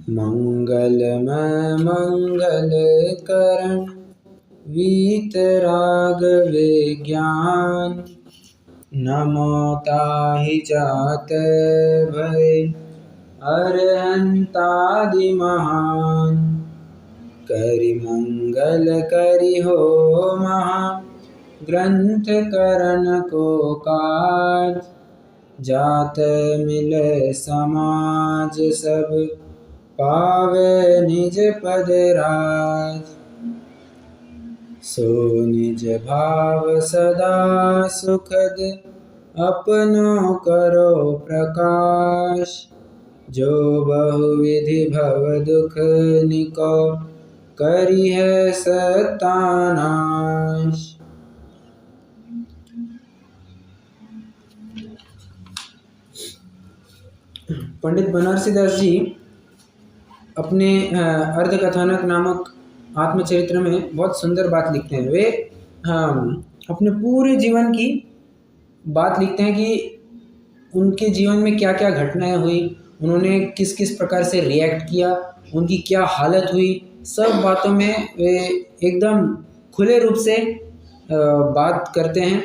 मंगलमय मंगल करण वीतराग विज्ञान। नमो ताहि जात भय अरहंतादि महान। करि मंगल करि हो महा ग्रंथ करण को काज। जात मिले समाज सब पावे निज पद राज। सो निज भाव सदा सुखद अपनो करो प्रकाश। जो बहुविधि भव दुख निको करिहै सत्तानाश। पंडित बनारसीदास जी अपने अर्धकथानक नामक आत्मचरित्र में बहुत सुंदर बात लिखते हैं। वे अपने पूरे जीवन की बात लिखते हैं कि उनके जीवन में क्या क्या घटनाएं हुई, उन्होंने किस किस प्रकार से रिएक्ट किया, उनकी क्या हालत हुई। सब बातों में वे एकदम खुले रूप से बात करते हैं।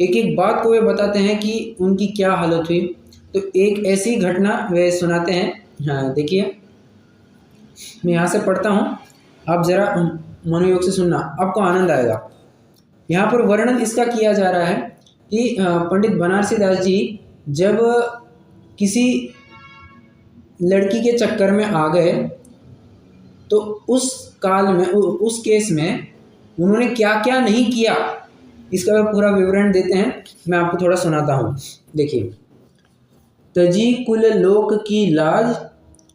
एक एक बात को वे बताते हैं कि उनकी क्या हालत हुई। तो एक ऐसी घटना वे सुनाते हैं। हाँ, देखिए मैं यहाँ से पढ़ता हूँ, आप ज़रा मनोयोग से सुनना, आपको आनंद आएगा। यहाँ पर वर्णन इसका किया जा रहा है कि पंडित बनारसीदास जी जब किसी लड़की के चक्कर में आ गए तो उस काल में, उस केस में उन्होंने क्या क्या नहीं किया, इसका वे पूरा विवरण देते हैं। मैं आपको थोड़ा सुनाता हूँ, देखिए। तजी कुल लोक की लाज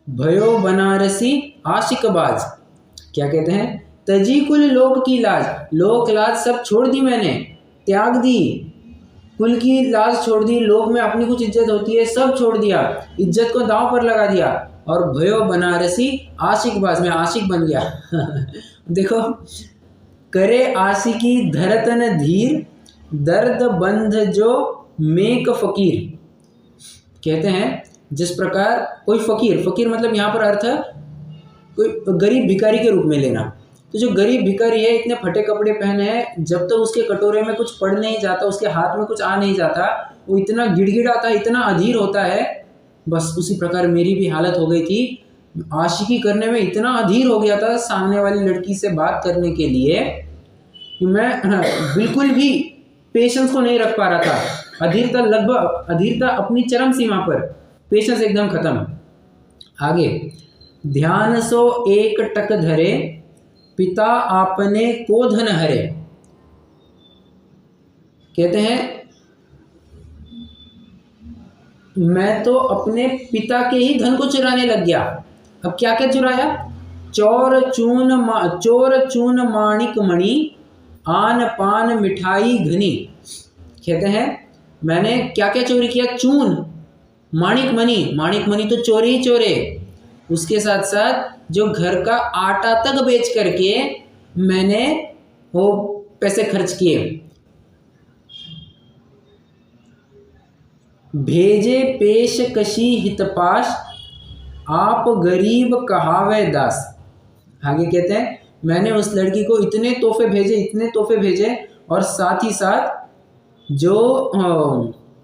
भयो बनारसी आशिकबाज। क्या कहते हैं? तजी कुल लोक की लाज, लोक लाज सब छोड़ दी मैंने, त्याग दी। कुल की लाज छोड़ दी, लोक में अपनी कुछ इज्जत होती है सब छोड़ दिया, इज्जत को दांव पर लगा दिया। और भयो बनारसी आशिकबाज, मैं आशिक बन गया। देखो, करे आशिकी धरतन धीर दर्द बंध जो मेक फकीर। कहते हैं जिस प्रकार कोई फकीर मतलब यहाँ पर अर्थ है कोई गरीब भिखारी के रूप में लेना। तो जो गरीब भिखारी है, इतने फटे कपड़े पहने हैं, जब तक तो उसके कटोरे में कुछ पड़ नहीं जाता, उसके हाथ में कुछ आ नहीं जाता, वो इतना गिड़गिड़ाता है, इतना अधीर होता है। बस उसी प्रकार मेरी भी हालत हो गई थी। आशिकी करने में इतना अधीर हो गया था सामने वाली लड़की से बात करने के लिए कि मैं बिल्कुल भी पेशेंस को नहीं रख पा रहा था। अधीरता अपनी चरम सीमा पर, पेशेंस एकदम खत्म। आगे, ध्यान सो एक टक धरे पिता आपने को धन हरे। कहते हैं मैं तो अपने पिता के ही धन को चुराने लग गया। अब क्या क्या चुराया? चोर चून माणिक मणि आन पान मिठाई घनी। कहते हैं मैंने क्या क्या चोरी किया? चून, माणिक मणि तो चोरी ही चोरे, उसके साथ साथ जो घर का आटा तक बेच करके मैंने वो पैसे खर्च किए। भेजे पेश कशी हितपाश आप गरीब कहावे दास। आगे कहते हैं मैंने उस लड़की को इतने तोहफे भेजे और साथ ही साथ जो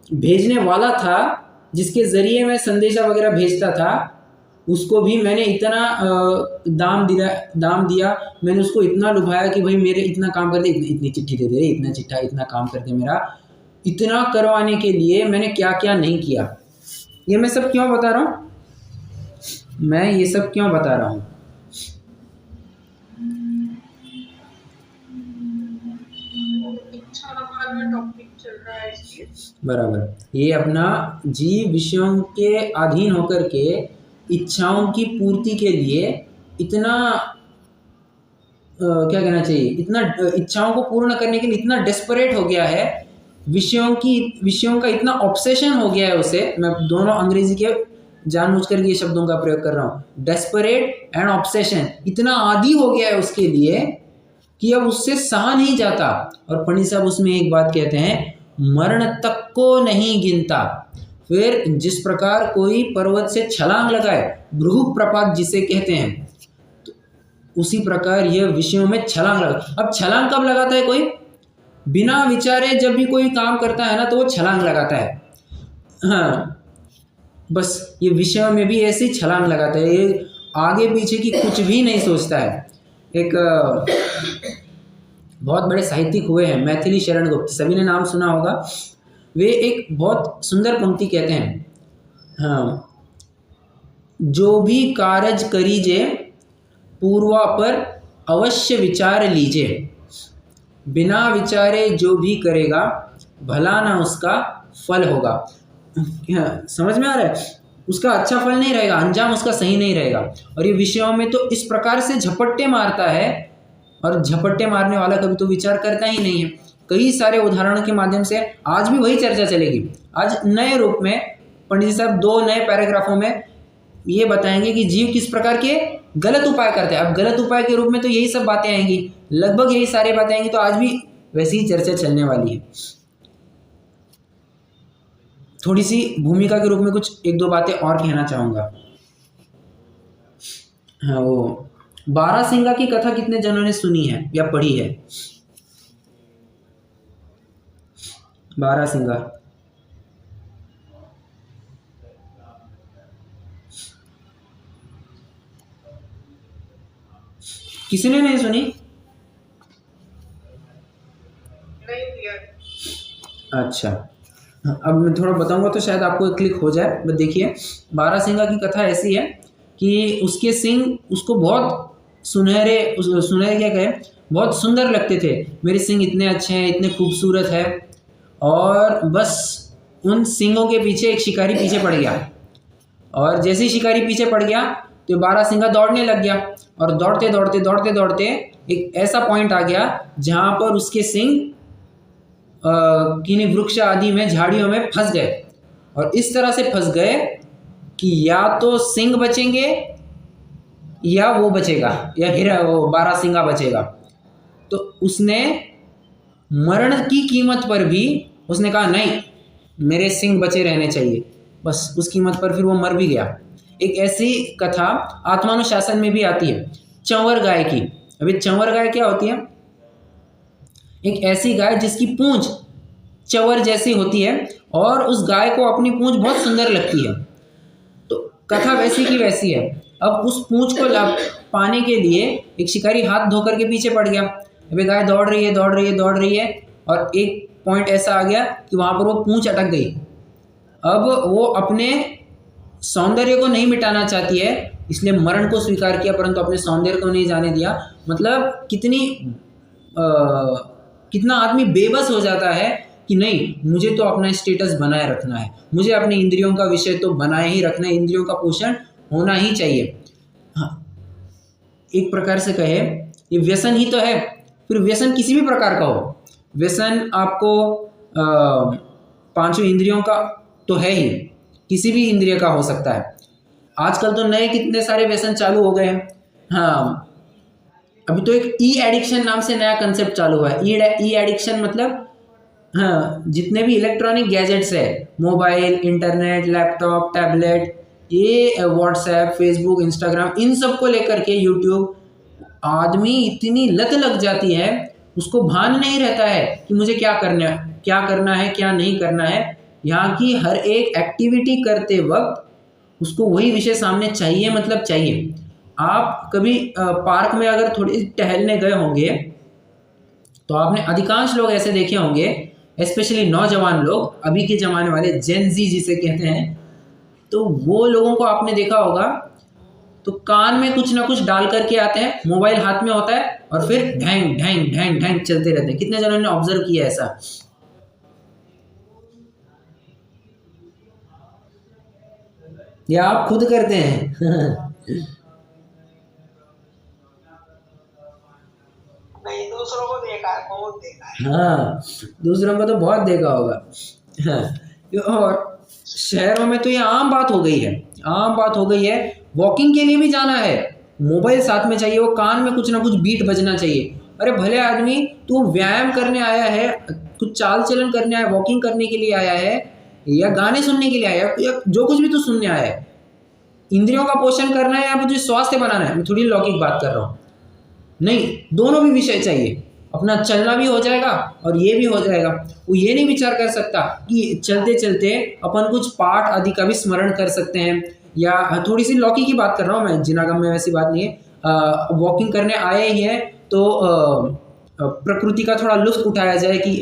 भेजने वाला था, जिसके ज़रिए मैं संदेशा वगैरह भेजता था, उसको भी मैंने इतना दाम दिया। मैंने उसको इतना लुभाया कि भाई मेरे इतना काम कर दे, इतनी चिट्ठी दे दे, इतना चिट्ठा, इतना काम कर दे मेरा। इतना करवाने के लिए मैंने क्या क्या नहीं किया। ये मैं सब क्यों बता रहा हूँ? बराबर, ये अपना जीव विषयों के अधीन होकर के इच्छाओं की पूर्ति के लिए इतना क्या कहना चाहिए, इतना इच्छाओं को पूर्ण करने के लिए इतना डेस्परेट हो गया है, विषयों का इतना ऑब्सेशन हो गया है उसे। मैं दोनों अंग्रेजी के जानबूझकर ये शब्दों का प्रयोग कर रहा हूँ, डेस्परेट एंड ऑब्सेशन। इतना आदी हो गया है उसके लिए कि अब उससे सहा नहीं जाता। और पंडित साहब उसमें एक बात कहते हैं, मरण तक को नहीं गिनता। फिर जिस प्रकार कोई पर्वत से छलांग लगाए, भृगु प्रपात जिसे कहते हैं, तो उसी प्रकार यह विषयों में छलांग लगा। अब छलांग कब लगाता है कोई? बिना विचारे जब भी कोई काम करता है ना तो वो छलांग लगाता है। हाँ, बस ये विषयों में भी ऐसे ही छलांग लगाता है, ये आगे पीछे की कुछ भी नहीं सोचता है। एक बहुत बड़े साहित्यिक हुए हैं मैथिली शरण गुप्त, सभी ने नाम सुना होगा। वे एक बहुत सुंदर पंक्ति कहते हैं, हाँ, जो भी कारज करीजे पूर्वा पर अवश्य विचार लीजे, बिना विचारे जो भी करेगा भला ना उसका फल होगा। समझ में आ रहा है? उसका अच्छा फल नहीं रहेगा, अंजाम उसका सही नहीं रहेगा। और ये विषयों में तो इस प्रकार से झपट्टे मारता है, और झपट्टे मारने वाला कभी तो विचार करता ही नहीं है। कई सारे उदाहरणों के माध्यम से आज भी वही चर्चा चलेगी। आज नए रूप में पंडित जी साहब 2 नए पैराग्राफों में ये बताएंगे कि जीव किस प्रकार के गलत उपाय करते हैं। अब गलत उपाय के रूप में तो यही सब बातें आएंगी, लगभग यही सारी बातें आएंगी, तो आज भी वैसी ही चर्चा चलने वाली है। थोड़ी सी भूमिका के रूप में कुछ 1-2 बातें और कहना चाहूँगा। हाँ, वो बारहसिंगा की कथा कितने जनों ने सुनी है या पढ़ी है? बारहसिंगा किसी ने नहीं सुनी? अच्छा, अब मैं थोड़ा बताऊंगा तो शायद आपको क्लिक हो जाए। बस देखिए, बारहसिंगा की कथा ऐसी है कि उसके सिंग उसको बहुत सुनहरे क्या कहे, बहुत सुंदर लगते थे। मेरे सिंग इतने अच्छे हैं, इतने खूबसूरत है, और बस उन सिंगों के पीछे एक शिकारी पीछे पड़ गया, और जैसे ही शिकारी पीछे पड़ गया तो बारहसिंगा दौड़ने लग गया, और दौड़ते दौड़ते दौड़ते दौड़ते एक ऐसा पॉइंट आ गया जहाँ पर उसके सिंग किन्हीं वृक्ष आदि में, झाड़ियों में फंस गए, और इस तरह से फंस गए कि या तो सिंग बचेंगे या वो बचेगा, या वो बारहसिंगा बचेगा। तो उसने मरण की कीमत पर भी उसने कहा नहीं, मेरे सिंग बचे रहने चाहिए, बस उस कीमत पर फिर वो मर भी गया। एक ऐसी कथा आत्मानुशासन में भी आती है, चंवर गाय की। अभी चंवर गाय क्या होती है? एक ऐसी गाय जिसकी पूंछ चंवर जैसी होती है, और उस गाय को अपनी पूंछ बहुत सुंदर लगती है। तो कथा वैसी की वैसी है। अब उस पूंछ को पाने के लिए एक शिकारी हाथ धोकर के पीछे पड़ गया। अभी गाय दौड़ रही है, दौड़ रही है, दौड़ रही है, और एक पॉइंट ऐसा आ गया कि वहाँ पर वो पूंछ अटक गई। अब वो अपने सौंदर्य को नहीं मिटाना चाहती है, इसलिए मरण को स्वीकार किया, परंतु अपने सौंदर्य को नहीं जाने दिया। मतलब कितना आदमी बेबस हो जाता है कि नहीं, मुझे तो अपना स्टेटस बनाए रखना है, मुझे अपने इंद्रियों का विषय तो बनाए ही रखना है, इंद्रियों का पोषण होना ही चाहिए। हाँ, एक प्रकार से कहे ये व्यसन ही तो है। फिर व्यसन किसी भी प्रकार का हो, व्यसन आपको 5 इंद्रियों का तो है ही, किसी भी इंद्रिय का हो सकता है। आजकल तो नए कितने सारे व्यसन चालू हो गए हैं। हाँ, अभी तो एक ई एडिक्शन नाम से नया कंसेप्ट चालू हुआ है। ई एडिक्शन मतलब, हाँ, जितने भी इलेक्ट्रॉनिक गैजेट्स है, मोबाइल, इंटरनेट, लैपटॉप, टैबलेट, ये व्हाट्सएप, फेसबुक, इंस्टाग्राम, इन सब को लेकर के यूट्यूब, आदमी इतनी लत लग जाती है, उसको भान नहीं रहता है कि मुझे क्या करना है, क्या नहीं करना है। यहाँ की हर एक एक्टिविटी करते वक्त उसको वही विषय सामने चाहिए, मतलब चाहिए। आप कभी पार्क में अगर थोड़ी टहलने गए होंगे तो आपने अधिकांश लोग ऐसे देखे होंगे, स्पेशली नौजवान लोग, अभी के ज़माने वाले जेन ज़ी जिसे कहते हैं, तो वो लोगों को आपने देखा होगा तो कान में कुछ ना कुछ डाल करके आते हैं, मोबाइल हाथ में होता है, और फिर ढैंग ढैंग ढैंग ढैंग चलते रहते हैं। कितने जनों ने ऑब्जर्व किया ऐसा? या आप खुद करते हैं? नहीं, दूसरों को देखा है, बहुत देखा है। हाँ, दूसरों को तो बहुत देखा होगा। हाँ, और शहरों में तो ये आम बात हो गई है, आम बात हो गई है। वॉकिंग के लिए भी जाना है, मोबाइल साथ में चाहिए, वो कान में कुछ ना कुछ बीट बजना चाहिए। अरे भले आदमी, तू व्यायाम करने आया है, कुछ चाल चलन करने आया, वॉकिंग करने के लिए आया है, या गाने सुनने के लिए आया है या जो कुछ भी तू सुनने आया है, इंद्रियों का पोषण करना है या मुझे स्वास्थ्य बनाना है, मैं थोड़ी लौकिक बात कर रहा हूँ, नहीं, दोनों भी विषय चाहिए। अपना चलना भी हो जाएगा और ये भी हो जाएगा। वो ये नहीं विचार कर सकता कि चलते चलते अपन कुछ पाठ आदि का भी स्मरण कर सकते हैं, या थोड़ी सी लौकिक की बात कर रहा हूँ मैं, जिनागम में वैसी बात नहीं है। वॉकिंग करने आए ही है तो प्रकृति का थोड़ा लुत्फ उठाया जाए कि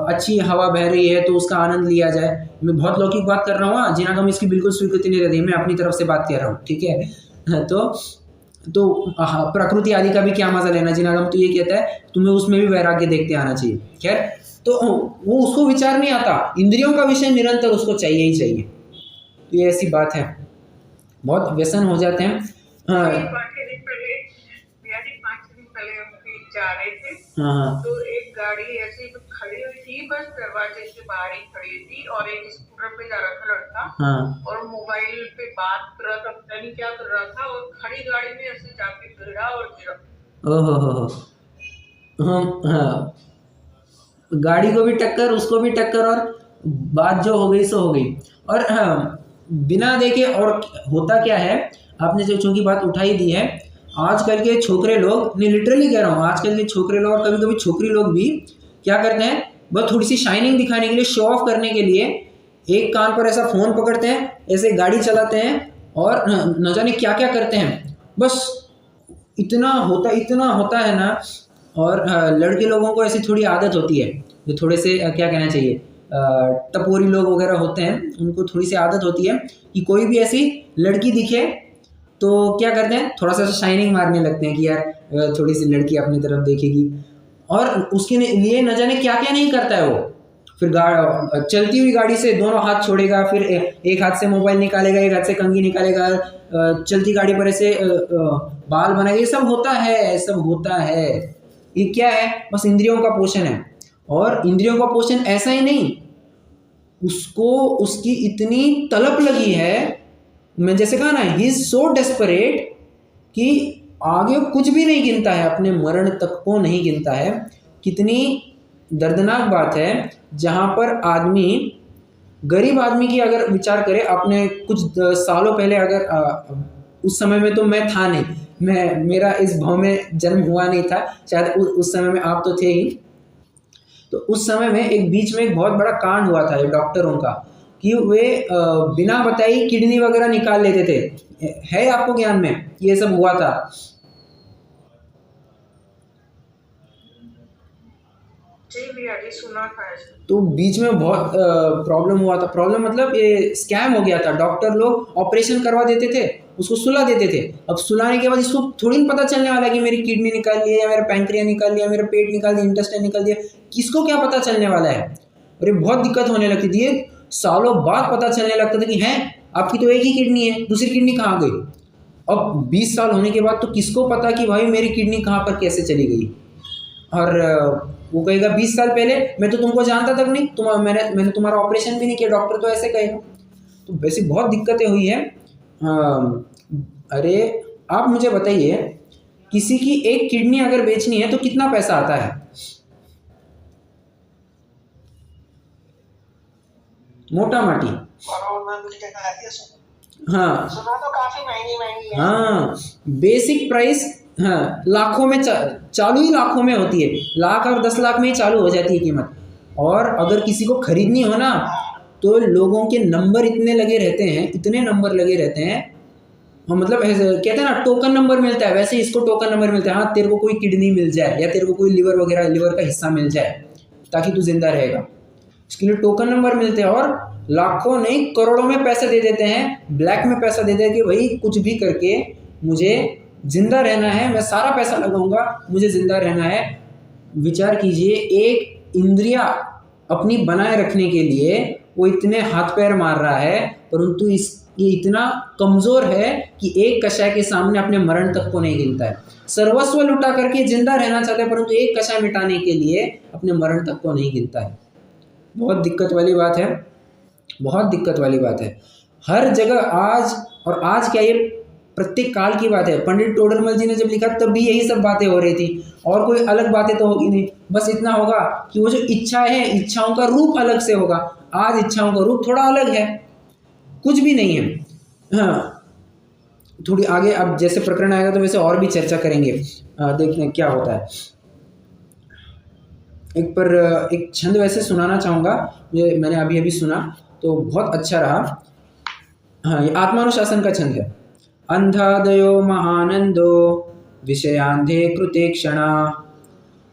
अच्छी हवा बह रही है तो उसका आनंद लिया जाए। मैं बहुत लौकिक बात कर रहा हूँ, जिनागम इसकी बिल्कुल स्वीकृति नहीं रहती, मैं अपनी तरफ से बात कर रहा हूँ, ठीक है। तो प्रकृति आदि का भी क्या मजा लेना, जिनागम तो ये कहता है तुम्हें उसमें भी वैराग्य देखते आना चाहिए। खैर, तो वो उसको विचार नहीं आता, इंद्रियों का विषय निरंतर उसको चाहिए ही चाहिए। तो ये ऐसी बात है, बहुत व्यसन हो जाते हैं। हाँ जा रहे थे, हाँ, तो एक गाड़ी ऐसे ही खड़ी हुई थी, बस दरवाजे से बाहर ही खड़ी थी, और एक स्कूटर पे जा रहा था लड़का, हाँ, और मोबाइल पे बात कर रहा था, पता नहीं क्या कर रहा था, और खड़ी गाड़ी में ऐसे जाके गिरा और गिरा। ओहो, हाँ, गाड़ी को भी टक्कर, उसको भी टक्कर, और बात जो हो गई सो हो गई। और हाँ, बिना देखे, और होता क्या है, आपने जो चूंकि बात उठाई दी है, आजकल के छोकरे लोग, नहीं लिटरली कह रहा हूँ, आजकल के छोकरे लोग और कभी कभी छोकरी लोग भी क्या करते हैं, बस थोड़ी सी शाइनिंग दिखाने के लिए, शो ऑफ करने के लिए एक कान पर ऐसा फ़ोन पकड़ते हैं, ऐसे गाड़ी चलाते हैं और न जाने क्या क्या करते हैं। बस इतना होता है ना। और लड़के लोगों को ऐसी थोड़ी आदत होती है, जो थोड़े से क्या कहना चाहिए, टपोरी लोग वगैरह होते हैं, उनको थोड़ी सी आदत होती है कि कोई भी ऐसी लड़की दिखे तो क्या करते हैं, थोड़ा सा शाइनिंग मारने लगते हैं कि यार थोड़ी सी लड़की अपनी तरफ देखेगी, और उसके लिए न जाने क्या क्या नहीं करता है वो। फिर चलती हुई गाड़ी से दोनों हाथ छोड़ेगा, फिर एक हाथ से मोबाइल निकालेगा, एक हाथ से कंघी निकालेगा, चलती गाड़ी पर ऐसे बाल बनाएगा, ये सब होता है, सब होता है। ये क्या है, बस इंद्रियों का पोषण है। और इंद्रियों का पोषण ऐसा ही नहीं, उसको उसकी इतनी तलब लगी है, मैं जैसे कहा ना, ही इज सो डेस्परेट कि आगे कुछ भी नहीं गिनता है, अपने मरण तक को नहीं गिनता है। कितनी दर्दनाक बात है, जहाँ पर आदमी, गरीब आदमी की अगर विचार करे, आपने कुछ सालों पहले अगर उस समय में तो मैं था नहीं, मेरा इस भाव में जन्म हुआ नहीं था, शायद उस समय में आप तो थे ही। तो उस समय में एक बीच में एक बहुत बड़ा कांड हुआ था ये डॉक्टरों का, कि वे बिना बताए किडनी वगैरह निकाल लेते थे। है आपको ज्ञान में ये सब हुआ था? सुना था ऐसे। तो बीच में बहुत प्रॉब्लम हुआ था। प्रॉब्लम मतलब ये स्कैम हो गया था। डॉक्टर लोग ऑपरेशन करवा देते थे, उसको सुला देते थे। अब सुलाने के बाद इसको थोड़ी पता चलने वाला कि मेरी किडनी निकाल ली है, या मेरा पैंक्रिया निकाल लिया, मेरा पेट निकाल दिया, इंटेस्टाइन निकाल दिया, किसको क्या पता चलने वाला है। अरे बहुत दिक्कत होने लगती थी। सालों बाद पता चलने लगता था कि हैं आपकी तो एक ही किडनी है, दूसरी किडनी कहाँ गई। अब 20 साल होने के बाद तो किसको पता कि भाई मेरी किडनी कहाँ पर कैसे चली गई। और वो कहेगा 20 साल पहले मैं तो तुमको जानता तक नहीं, मैंने तुम्हारा ऑपरेशन भी नहीं किया, डॉक्टर तो ऐसे कहेगा। तो वैसे बहुत दिक्कतें हुई है। अरे आप मुझे बताइए, किसी की एक किडनी अगर बेचनी है तो कितना पैसा आता है? मोटा माटी। हाँ सुना तो काफी महंगी है। हाँ, बेसिक प्राइस हाँ लाखों में चालू ही लाखों में होती है, लाख और 10 लाख में ही चालू हो जाती है कीमत। और अगर किसी को खरीदनी हो ना, तो लोगों के नंबर इतने लगे रहते हैं, इतने नंबर लगे रहते हैं। मतलब कहते हैं ना टोकन नंबर मिलता है, वैसे इसको टोकन नंबर मिलता है। हाँ, तेरे को कोई किडनी मिल जाए या तेरे को कोई लिवर वगैरह, लिवर का हिस्सा मिल जाए ताकि तू जिंदा रहेगा, इसके लिए टोकन नंबर मिलते हैं। और लाखों नहीं करोड़ों में पैसे दे देते हैं, ब्लैक में पैसा दे देते हैं कि भाई कुछ भी करके मुझे जिंदा रहना है, मैं सारा पैसा लगाऊंगा, मुझे जिंदा रहना है। विचार कीजिए, एक इंद्रिया अपनी बनाए रखने के लिए वो इतने हाथ पैर मार रहा है, परंतु ये इतना कमज़ोर है कि एक कषाय के सामने अपने मरण तक को नहीं गिनता है। सर्वस्व लुटा करके जिंदा रहना चाहता है, परंतु एक कषाय मिटाने के लिए अपने मरण तक को नहीं गिनता है। बहुत दिक्कत वाली बात है, बहुत दिक्कत वाली बात है। हर जगह आज, और आज क्या, ये प्रत्येक काल की बात है। पंडित टोडरमल जी ने जब लिखा तब भी यही सब बातें हो रही थी, और कोई अलग बातें तो होगी नहीं। बस इतना होगा कि वो जो इच्छा है, इच्छाओं का रूप अलग से होगा। आज इच्छाओं का रूप थोड़ा अलग है, कुछ भी नहीं है। हाँ, थोड़ी आगे अब जैसे प्रकरण आएगा तो वैसे और भी चर्चा करेंगे, देखते हैं क्या होता है। एक छंद वैसे सुनाना चाहूँगा, ये मैंने अभी अभी सुना तो बहुत अच्छा रहा। हाँ, ये आत्मानुशासन का छंद है। अंधादयो महानंदो विषयांधे कृते क्षणा,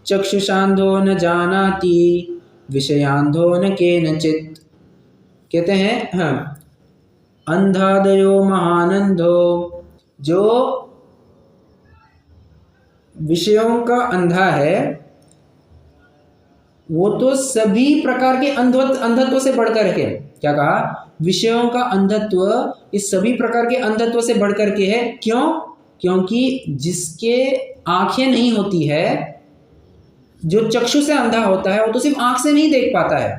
चक्षुषांधो न जानाति विषयांधो न केनचित्। कहते हैं हाँ, अंधादयो महानंदो, जो विषयों का अंधा है वो तो सभी प्रकार के अंधत्व से बढ़कर के, क्या कहा, विषयों का अंधत्व इस सभी प्रकार के अंधत्व से बढ़कर के है। क्यों? क्योंकि जिसके आंखें नहीं होती है, जो चक्षु से अंधा होता है, वो तो सिर्फ आंख से नहीं देख पाता है,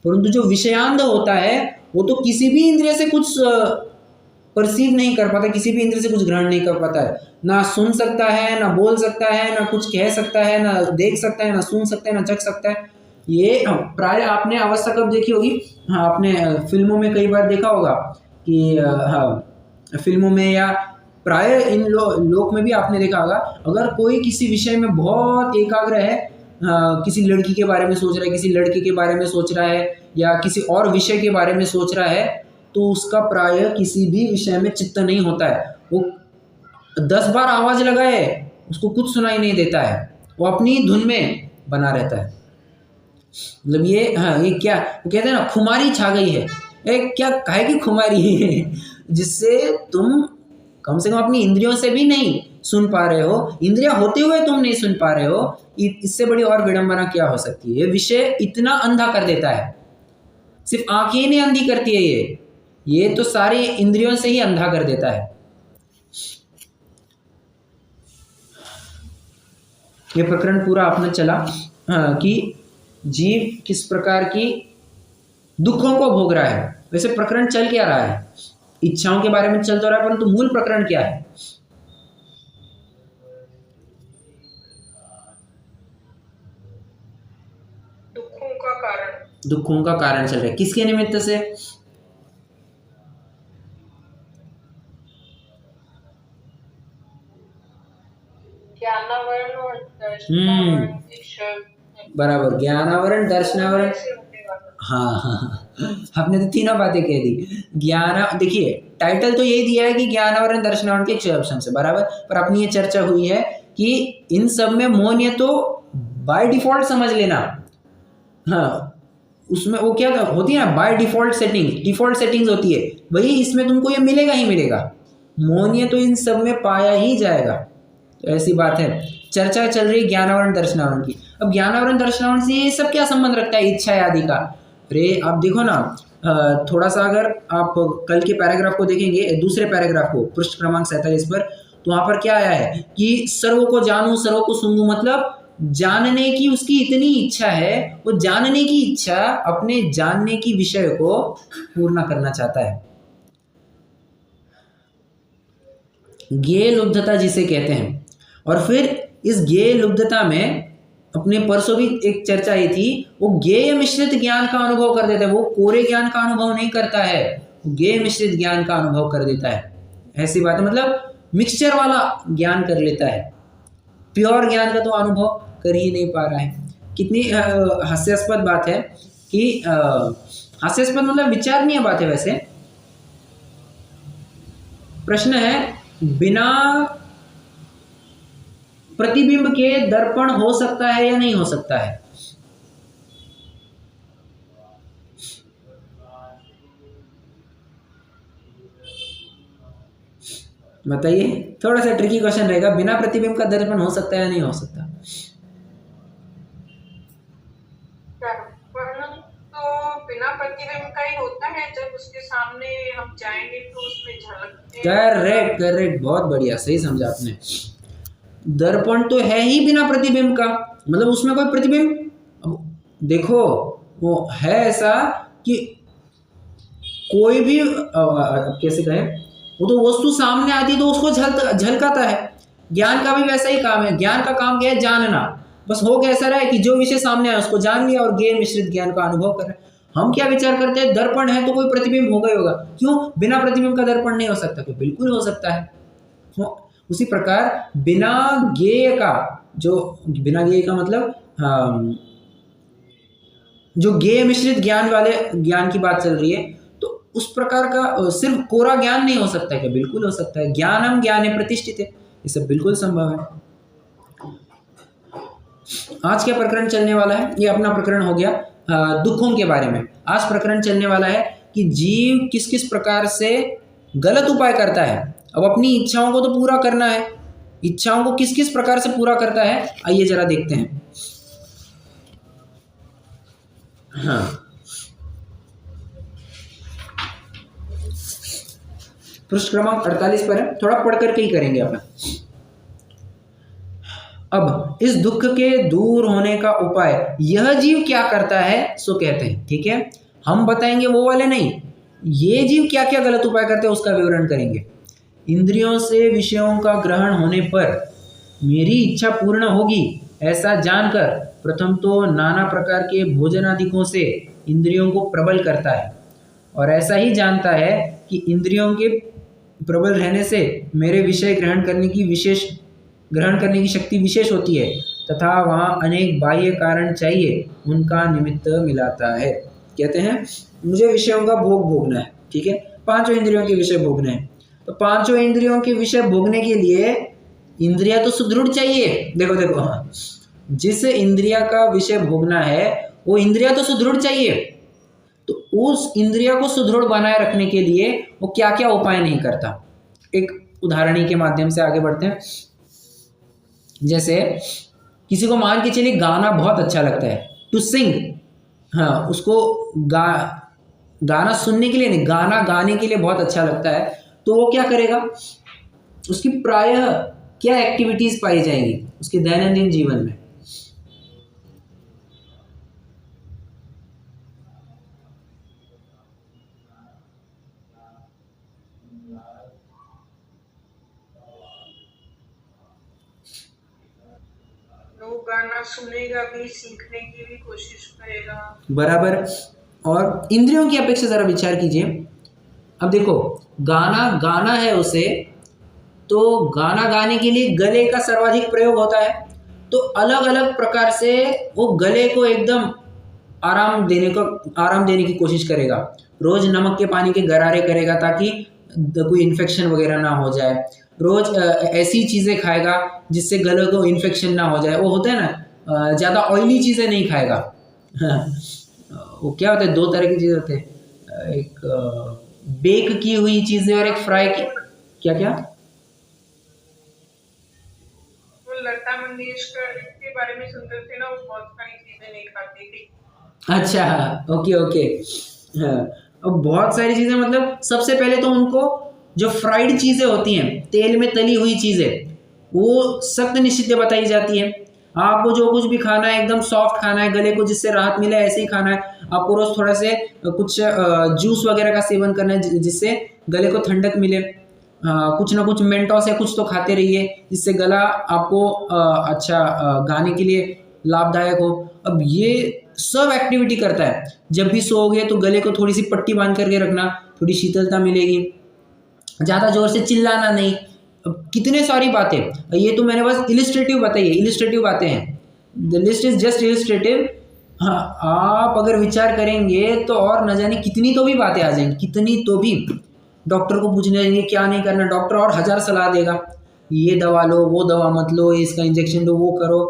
परंतु जो विषयांध होता है वो तो किसी भी इंद्रिय से कुछ परसीव नहीं कर पाता, किसी भी इंद्रिय से कुछ ग्रहण नहीं कर पाता है। ना सुन सकता है, ना बोल सकता है, ना कुछ कह सकता है, ना देख सकता है, ना सुन सकता है, ना चख सकता है। ये प्राय आपने अवस्था कब देखी होगी? हाँ, आपने फिल्मों में कई बार देखा होगा कि हाँ, फिल्मों में या प्राय इन लोक में भी आपने देखा होगा, अगर कोई किसी विषय में बहुत एकाग्र है, किसी लड़की के बारे में सोच रहा है, किसी लड़के के बारे में सोच रहा है, या किसी और विषय के बारे में सोच रहा है, तो उसका प्राय किसी भी विषय में चित्त नहीं होता है। वो 10 बार आवाज लगाए उसको कुछ सुनाई नहीं देता है, वो अपनी धुन में बना रहता है। मतलब ये हाँ, ये क्या वो कहते हैं ना, खुमारी छा गई है। क्या काहे की खुमारी है जिससे तुम कम से कम अपनी इंद्रियों से भी नहीं सुन पा रहे हो, इंद्रियां होते हुए तुम नहीं सुन पा रहे हो। इससे बड़ी और विडंबना क्या हो सकती है? विषय इतना अंधा कर देता है, सिर्फ आंखें नहीं अंधी करती है, ये तो सारी इंद्रियों से ही अंधा कर देता है। ये प्रकरण पूरा अपना चला कि जीव किस प्रकार की दुखों को भोग रहा है। वैसे प्रकरण चल क्या रहा है? इच्छाओं के बारे में चल तो रहा है, परंतु मूल प्रकरण क्या है? दुखों का कारण चल रहा है। किसके निमित्त से? ज्ञानावरण और दर्शनावरण। बराबर, ज्ञानावरण, दर्शनावरण। हाँ, आपने तो तीनों बातें कह दी। देखिए टाइटल तो यही दिया है कि ज्ञानावरण दर्शनावरण के 6 ऑप्शन है, बराबर। पर अपनी ये चर्चा हुई है कि इन सब में मौन ये तो बाय डिफॉल्ट समझ लेना। हाँ, उसमें वो क्या होती है ना, बाय डिफॉल्ट सेटिंग्स होती है, वही इसमें तुमको ये मिलेगा ही मिलेगा। मौन तो इन सब में पाया ही जाएगा, तो ऐसी बात है। चर्चा चल रही है ज्ञानावरण दर्शनावरण की। अब ज्ञानावरण दर्शनावरण से ये सब क्या संबंध रखता है इच्छा आदि का? अरे आप देखो ना, थोड़ा सा अगर आप कल के पैराग्राफ को देखेंगे, दूसरे पैराग्राफ को, पृष्ठ क्रमांक 47 पर, तो वहां पर क्या आया है कि सर्व को जानूं, सर्व को सूंघूं, मतलब जानने की उसकी इतनी इच्छा है, वो जानने की इच्छा अपने जानने की विषय को पूर्ण करना चाहता है। ज्ञेय लुब्धता जिसे कहते हैं। और फिर इस ज्ञेय लुब्धता में अपने परसों भी एक चर्चा आई थी, वो ज्ञेय मिश्रित ज्ञान का अनुभव कर देता है। वो कोरे ज्ञान का अनुभव नहीं करता है, वो ज्ञेय मिश्रित ज्ञान का अनुभव कर देता है। ऐसी बात है, मतलब मिक्सचर वाला ज्ञान कर लेता है, प्योर ज्ञान का तो अनुभव कर ही नहीं पा रहा है। कितनी हास्यास्पद बात है कि हास्यास्पद मतलब विचारणीय बात है। वैसे प्रश्न है, बिना प्रतिबिंब के दर्पण हो सकता है या नहीं हो सकता है? बताइए, थोड़ा सा ट्रिकी क्वेश्चन रहेगा। बिना प्रतिबिंब का दर्पण हो सकता है या नहीं हो सकता? तो बिना प्रतिबिंब का ही होता है, जब उसके सामने हम जाएंगे तो उसमें झलकते। करेक्ट, बहुत बढ़िया, सही समझा आपने। दर्पण तो है ही बिना प्रतिबिंब का, मतलब उसमें कोई प्रतिबिंब, देखो वो है ऐसा कि कोई भी कैसे कहें, वो तो वस्तु सामने आती है तो उसको झलकाता है। ज्ञान का भी वैसा ही काम है। ज्ञान का काम क्या है? जानना। बस हो कैसा रहा है कि जो विषय सामने आया उसको जान लिया और ज्ञेय मिश्रित ज्ञान का अनुभव कर रहा है। हम क्या विचार करते हैं, दर्पण है तो कोई प्रतिबिंब होगा ही होगा। क्यों? बिना प्रतिबिंब का दर्पण नहीं हो सकता? तो बिल्कुल हो सकता है। उसी प्रकार बिना ज्ञेय का, जो बिना ज्ञेय का मतलब जो ज्ञेय मिश्रित ज्ञान वाले ज्ञान की बात चल रही है, तो उस प्रकार का सिर्फ कोरा ज्ञान नहीं हो सकता है क्या? बिल्कुल हो सकता है। ज्ञानम ज्ञाने प्रतिष्ठित है, ये सब बिल्कुल संभव है। आज क्या प्रकरण चलने वाला है? ये अपना प्रकरण हो गया दुखों के बारे में। आज प्रकरण चलने वाला है कि जीव किस किस प्रकार से गलत उपाय करता है। अब अपनी इच्छाओं को तो पूरा करना है, इच्छाओं को किस किस प्रकार से पूरा करता है, आइए जरा देखते हैं। हाँ, पृष्ठ क्रमांक 48 पर है, थोड़ा पढ़ करके ही करेंगे अपना। अब इस दुख के दूर होने का उपाय यह जीव क्या करता है सो कहते हैं। ठीक है, हम बताएंगे वो वाले नहीं, ये जीव क्या क्या गलत उपाय करते हैं उसका विवरण करेंगे। इंद्रियों से विषयों का ग्रहण होने पर मेरी इच्छा पूर्ण होगी ऐसा जानकर प्रथम तो नाना प्रकार के भोजन आदिकों से इंद्रियों को प्रबल करता है, और ऐसा ही जानता है कि इंद्रियों के प्रबल रहने से मेरे विषय ग्रहण करने की शक्ति विशेष होती है, तथा वहाँ अनेक बाह्य कारण चाहिए, उनका निमित्त मिलाता है। कहते हैं मुझे विषयों का भोग भोगना है, ठीक है, पांचों इंद्रियों के विषय भोगने हैं। तो पांचों इंद्रियों के विषय भोगने के लिए इंद्रिया तो सुदृढ़ चाहिए। देखो देखो, हाँ, जिस इंद्रिया का विषय भोगना है वो इंद्रिया तो सुदृढ़ चाहिए। तो उस इंद्रिया को सुदृढ़ बनाए रखने के लिए वो क्या क्या उपाय नहीं करता। एक उदाहरण के माध्यम से आगे बढ़ते हैं। जैसे किसी को मान के चलिए गाना बहुत अच्छा लगता है, टू सिंग, हाँ, उसको गाना सुनने के लिए नहीं, गाना गाने के लिए बहुत अच्छा लगता है, तो वो क्या करेगा, उसकी प्रायः क्या एक्टिविटीज पाई जाएंगी उसके दैनंदिन जीवन में। गाना सुनेगा भी, सीखने की भी कोशिश करेगा, बराबर। और इंद्रियों की अपेक्षा जरा विचार कीजिए। अब देखो, गाना है उसे, तो गाना गाने के लिए गले का सर्वाधिक प्रयोग होता है, तो अलग अलग प्रकार से वो गले को एकदम आराम देने की कोशिश करेगा। रोज नमक के पानी के गरारे करेगा ताकि कोई इन्फेक्शन वगैरह ना हो जाए। रोज ऐसी चीज़ें खाएगा जिससे गले को इन्फेक्शन ना हो जाए। वो होता है ना, ज़्यादा ऑयली चीज़ें नहीं खाएगा। वो क्या होता है, दो तरह की चीज़ें होते हैं, एक बेक की हुई चीज़ें और एक फ्राई की। क्या क्या? वो लता मंगेशकर के बारे में सुनते थे ना, वो बहुत सारी चीज़ें नहीं खाती थी। अच्छा, ओके ओके। हाँ, अब बहुत सारी चीज़ें मतलब सबसे पहले तो उनको जो फ्राइड चीज़ें होती हैं, तेल में तली हुई चीज़ें, वो सख्त निषिद्ध बताई जाती है। आपको जो कुछ भी खाना है एकदम सॉफ्ट खाना है, गले को जिससे राहत मिले ऐसे ही खाना है। आपको रोज़ थोड़ा से कुछ जूस वगैरह का सेवन करना है जिससे गले को ठंडक मिले। कुछ ना कुछ मेंटोस या कुछ तो खाते रहिए जिससे गला आपको अच्छा गाने के लिए लाभदायक हो। अब ये सब एक्टिविटी करता है। जब भी सोओगे तो गले को थोड़ी सी पट्टी बांध करके रखना, थोड़ी शीतलता मिलेगी। ज़्यादा जोर से चिल्लाना नहीं। अब कितने सारी बातें, ये तो मैंने बस इलिस्ट्रेटिव बताई है, इलिस्ट्रेटिव बातें हैं, द लिस्ट इज जस्ट इलिस्ट्रेटिव। हाँ, आप अगर विचार करेंगे तो और न जाने कितनी तो भी बातें आ जाएंगी, कितनी तो भी। डॉक्टर को पूछने जाएंगे क्या नहीं करना, डॉक्टर और 1000 सलाह देगा, ये दवा लो, वो दवा मत लो, इसका इंजेक्शन लो, वो करो।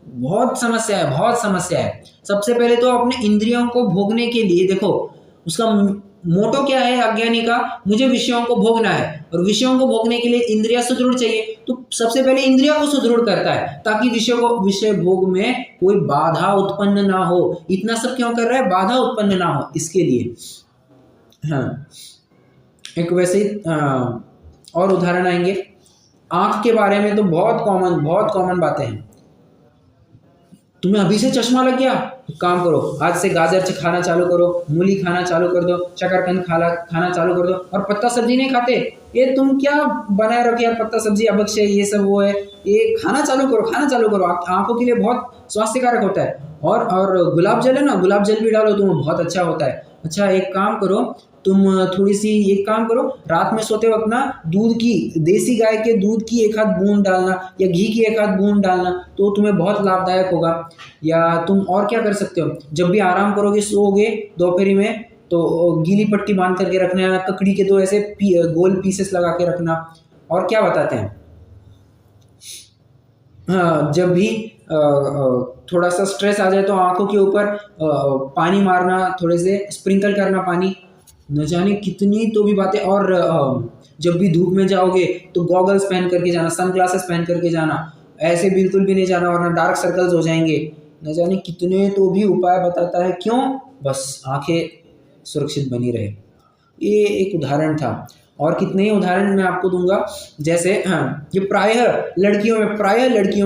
बहुत समस्या है, बहुत समस्या है। सबसे पहले तो अपने इंद्रियों को भोगने के लिए देखो, उसका मोटो क्या है अज्ञानी का, मुझे विषयों को भोगना है, और विषयों को भोगने के लिए इंद्रिया सुदृढ़ चाहिए। तो सबसे पहले इंद्रिया को सुदृढ़ करता है ताकि विषय भोग में कोई बाधा उत्पन्न ना हो। इतना सब क्यों कर रहा है, बाधा उत्पन्न ना हो इसके लिए। हाँ, एक वैसे ही और उदाहरण आएंगे। आंख के बारे में तो बहुत कॉमन बातें हैं। तुम्हें अभी से चश्मा लग गया, एक काम करो, आज से गाजर खाना चालू करो, मूली खाना चालू कर दो, शकरकंद खाना चालू कर दो, और पत्ता सब्जी नहीं खाते, ये तुम क्या बनाए रखो यार, पत्ता सब्जी अभक्ष्य ये सब वो है, ये खाना चालू करो, खाना चालू करो, आंखों के लिए बहुत स्वास्थ्यकारक होता है। और गुलाब जल है ना, गुलाब जल भी डालो तुम, बहुत अच्छा होता है। अच्छा एक काम करो, तुम थोड़ी सी एक काम करो, रात में सोते वक्त ना दूध की, देसी गाय के दूध की एक आध बूंद डालना, या घी की एक आध बूंद डालना, तो तुम्हें बहुत लाभदायक होगा। या तुम और क्या कर सकते हो, जब भी आराम करोगे सोओगे दोपहरी में, तो गीली पट्टी बांध करके रखना, ककड़ी के दो ऐसे गोल पीसेस लगा के रखना। और क्या बताते हैं, हाँ जब भी थोड़ा सा स्ट्रेस आ जाए तो आंखों के ऊपर पानी मारना, थोड़े से स्प्रिंकल करना पानी, न जाने कितनी तो भी बातें। और जब भी धूप में जाओगे तो गॉगल्स पहन करके जाना, सन ग्लासेस पहन करके जाना, ऐसे बिल्कुल भी नहीं जाना वरना डार्क सर्कल्स हो जाएंगे। न जाने कितने तो भी उपाय बताता है, क्यों, बस आंखें सुरक्षित बनी रहे। ये एक उदाहरण था, और कितने ही उदाहरण मैं आपको दूंगा। जैसे हाँ, ये प्रायः लड़कियों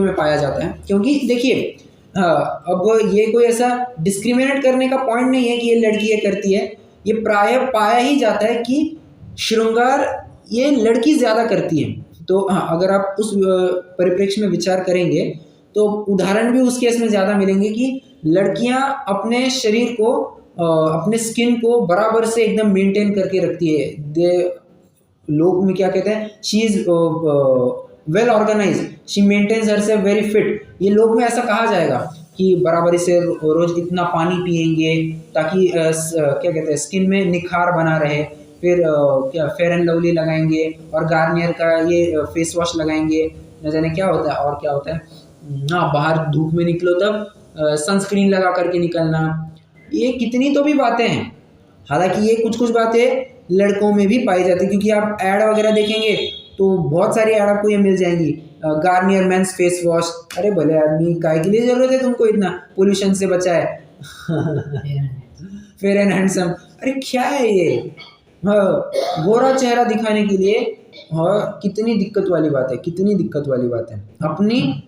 में पाया जाता है, क्योंकि देखिए अब ये कोई ऐसा डिस्क्रिमिनेट करने का पॉइंट नहीं है कि ये लड़की ये करती है, ये प्रायः पाया ही जाता है कि श्रृंगार ये लड़की ज़्यादा करती है। तो हाँ, अगर आप उस परिप्रेक्ष्य में विचार करेंगे तो उदाहरण भी उस केस में ज़्यादा मिलेंगे कि लड़कियां अपने शरीर को, अपने स्किन को बराबर से एकदम मेंटेन करके रखती है। लोग में क्या कहते हैं, she is well organise, she maintains herself very fit. ये लोग में ऐसा कहा जाएगा कि बराबरी से रोज इतना पानी पिएंगे ताकि क्या कहते हैं, स्किन में निखार बना रहे। फिर क्या फेयर एंड लवली लगाएंगे, और गार्नियर का ये फेस वॉश लगाएंगे, न जाने क्या होता है और क्या होता है। हाँ, बाहर धूप में निकलो तब सनस्क्रीन लगा करके निकलना। ये कितनी तो भी बातें हैं। हालांकि ये कुछ बातें लड़कों में भी पाई जाती है, क्योंकि आप ऐड वगैरह देखेंगे तो बहुत सारी ऐड आपको ये मिल जाएंगी। गार्नियर मेंस फेस वॉश, अरे भले आदमी काय के लिए जरूरत है तुमको इतना, पोल्यूशन से बचाए। फेयर एंड हैंडसम, अरे क्या है ये, गोरा चेहरा दिखाने के लिए। और कितनी दिक्कत वाली बात है, कितनी दिक्कत वाली बात है। अपनी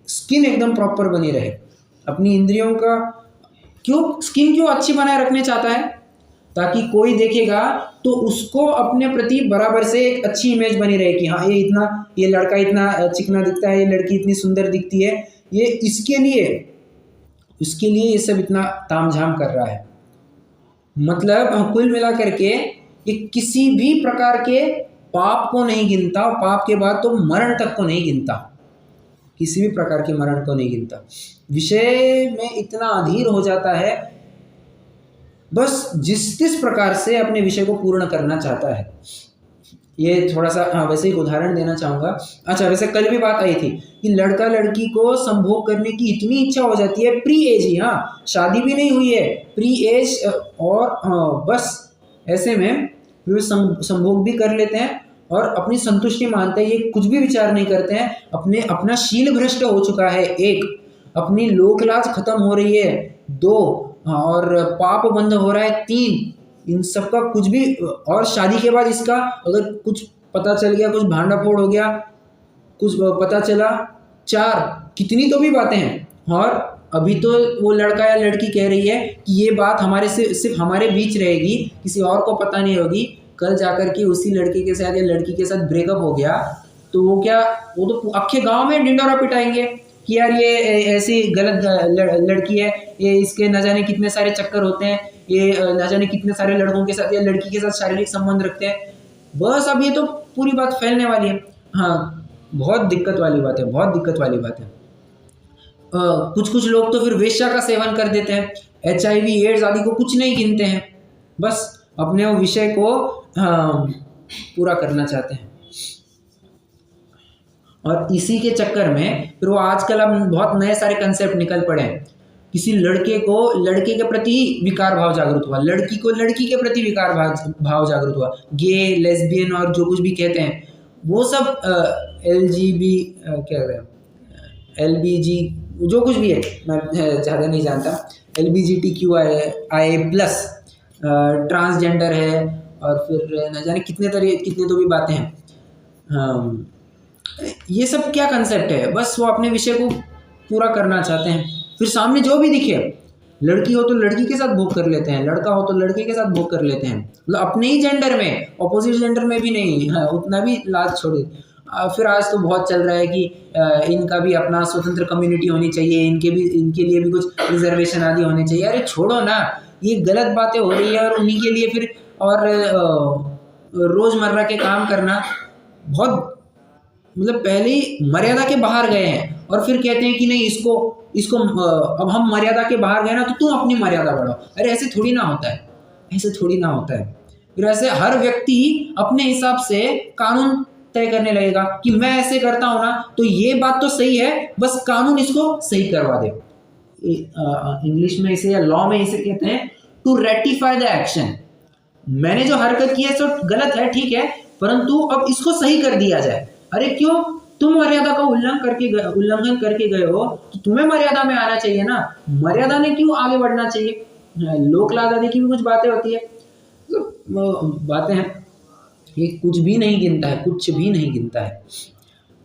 स्किन एकदम प्रॉपर बनी रहे, अपनी इंद्रियों का स्किन क्यों अच्छी बनाए रखने चाहता है, ताकि कोई देखेगा तो उसको अपने प्रति बराबर से एक अच्छी इमेज बनी रहे कि हाँ ये लड़का इतना चिकना दिखता है, ये लड़की इतनी सुंदर दिखती है, ये इसके लिए ये सब इतना तामझाम कर रहा है। मतलब कुल मिला करके ये किसी भी प्रकार के पाप को नहीं गिनता, पाप के बाद तो मरण तक को नहीं गिनता, किसी भी प्रकार के मरण को नहीं गिनता। विषय में इतना अधीर हो जाता है, बस जिस प्रकार से अपने विषय को पूर्ण करना चाहता है। ये थोड़ा सा वैसे एक उदाहरण देना चाहूँगा। अच्छा, वैसे कल भी बात आई थी कि लड़का लड़की को संभोग करने की इतनी इच्छा हो जाती है प्री एज ही, हाँ शादी भी नहीं हुई है, प्री एज, और बस ऐसे में फिर संभोग भी कर लेते हैं और अपनी संतुष्टि मानते हैं। ये कुछ भी विचार नहीं करते हैं, अपना शील भ्रष्ट हो चुका है, एक अपनी लोक लाज खत्म हो रही है, 2 और पाप बंद हो रहा है, 3 इन सब का कुछ भी। और शादी के बाद इसका अगर कुछ पता चल गया, कुछ भांडा फोड़ हो गया, कुछ पता चला, 4 कितनी तो भी बातें हैं। और अभी तो वो लड़का या लड़की कह रही है कि ये बात हमारे से सिर्फ हमारे बीच रहेगी, किसी और को पता नहीं होगी। कल जाकर के उसी लड़के के साथ या लड़की के साथ ब्रेकअप हो गया तो वो तो अक्खे गांव में ढिंडोरा पिटाएंगे कि यार ये ऐसी गलत लड़की है, ये इसके न जाने कितने सारे चक्कर होते हैं, ये न जाने कितने सारे लड़कों के साथ या लड़की के साथ शारीरिक संबंध रखते हैं। बस अब ये तो पूरी बात फैलने वाली है। हाँ, बहुत दिक्कत वाली बात है, बहुत दिक्कत वाली बात है। कुछ लोग तो फिर वेश्या का सेवन कर देते हैं, HIV एड्स आदि को कुछ नहीं गिनते हैं, बस अपने वो विषय को पूरा करना चाहते हैं। और इसी के चक्कर में फिर वो आजकल अब बहुत नए सारे कंसेप्ट निकल पड़े हैं। किसी लड़के को लड़के के प्रति विकार भाव जागृत हुआ, लड़की को लड़की के प्रति विकार भाव जागृत हुआ, गे, लेस्बियन और जो कुछ भी कहते हैं वो सब LBG जो कुछ भी है, मैं ज़्यादा नहीं जानता, LGBTQIA+, ट्रांसजेंडर है, और फिर न जाने कितने तो भी बातें हैं। ये सब क्या कंसेप्ट है, बस वो अपने विषय को पूरा करना चाहते हैं। फिर सामने जो भी दिखे, लड़की हो तो लड़की के साथ भोग कर लेते हैं, लड़का हो तो लड़के के साथ भोग कर लेते हैं, मतलब अपने ही जेंडर में, ऑपोजिट जेंडर में भी नहीं, हाँ, उतना भी लाज छोड़े। फिर आज तो बहुत चल रहा है कि इनका भी अपना स्वतंत्र कम्युनिटी होनी चाहिए, इनके लिए भी कुछ रिजर्वेशन आदि होने चाहिए। अरे छोड़ो ना, ये गलत बातें हो रही है और उन्हीं के लिए फिर और रोजमर्रा के काम करना बहुत, मतलब पहले ही मर्यादा के बाहर गए हैं और फिर कहते हैं कि नहीं इसको इसको अब हम मर्यादा के बाहर गए ना तो तुम अपनी मर्यादा बढ़ाओ। अरे ऐसे थोड़ी ना होता है, ऐसे थोड़ी ना होता है। फिर ऐसे हर व्यक्ति अपने हिसाब से कानून तय करने लगेगा कि मैं ऐसे करता हूं ना तो ये बात तो सही है, बस कानून इसको सही करवा दे। इंग्लिश में इसे या लॉ में इसे कहते हैं टू रेटिफाई द एक्शन। मैंने जो हरकत की है सब गलत है, ठीक है, परंतु अब इसको सही कर दिया जाए। अरे क्यों, तुम मर्यादा का उल्लंघन करके गए हो तो तुम्हें मर्यादा में आना चाहिए ना, मर्यादा ने क्यों आगे बढ़ना चाहिए। लोक लाज आदि की भी कुछ बातें होती है, तो बातें हैं, ये कुछ भी नहीं गिनता है, कुछ भी नहीं गिनता है।